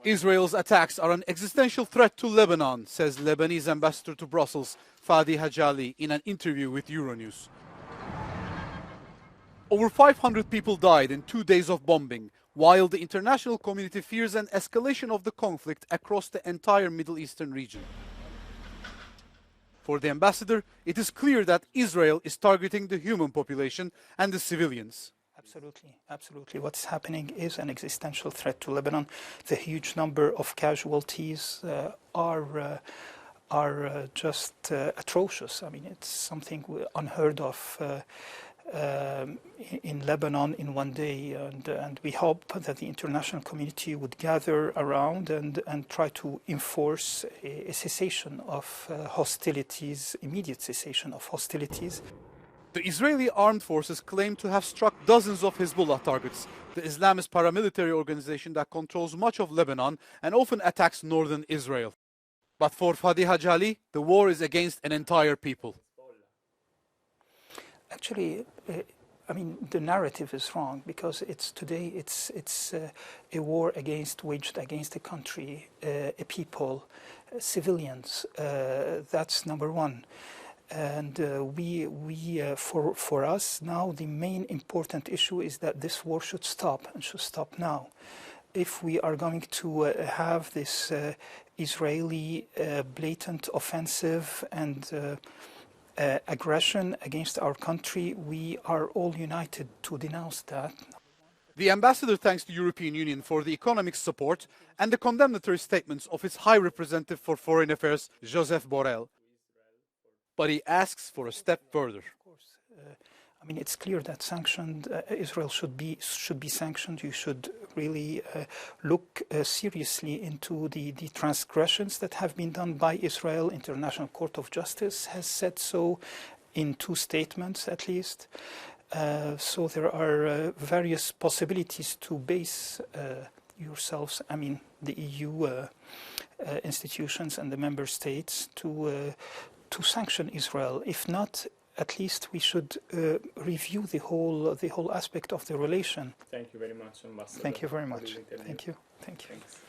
Israel's attacks are an existential threat to Lebanon, says Lebanese Ambassador to Brussels, Fadi Hajali, in an interview with Euronews. Over 500 people died in 2 days of bombing, while the international community fears an escalation of the conflict across the entire Middle Eastern region. For the ambassador, it is clear that Israel is targeting the human population and the civilians. Absolutely, absolutely. What's happening is an existential threat to Lebanon. The huge number of casualties are just atrocious. I mean, it's something unheard of in Lebanon in one day, and we hope that the international community would gather around and try to enforce a cessation of hostilities, immediate cessation of hostilities. The Israeli armed forces claim to have struck dozens of Hezbollah targets, the Islamist paramilitary organization that controls much of Lebanon and often attacks northern Israel. But for Fadi Hajali, the war is against an entire people. Actually, I mean, the narrative is wrong, because today it's a war waged against a country, a people, civilians. That's number one. And for us now, the main important issue is that this war should stop, and should stop now. If we are going to have this Israeli blatant offensive and aggression against our country, we are all united to denounce that. The ambassador thanks the European Union for the economic support and the condemnatory statements of its High Representative for Foreign Affairs, Joseph Borrell. But he asks for a step further. Of course, I mean, it's clear that Israel should be sanctioned. You should really look seriously into the transgressions that have been done by Israel. International Court of Justice has said so in 2 statements at least. So there are various possibilities to base yourselves, I mean, the EU institutions and the member states to sanction Israel. If not, at least we should review the whole aspect of the relation. Thank you very much, Ambassador. Thank you very much. Thank you. Thank you. Thanks.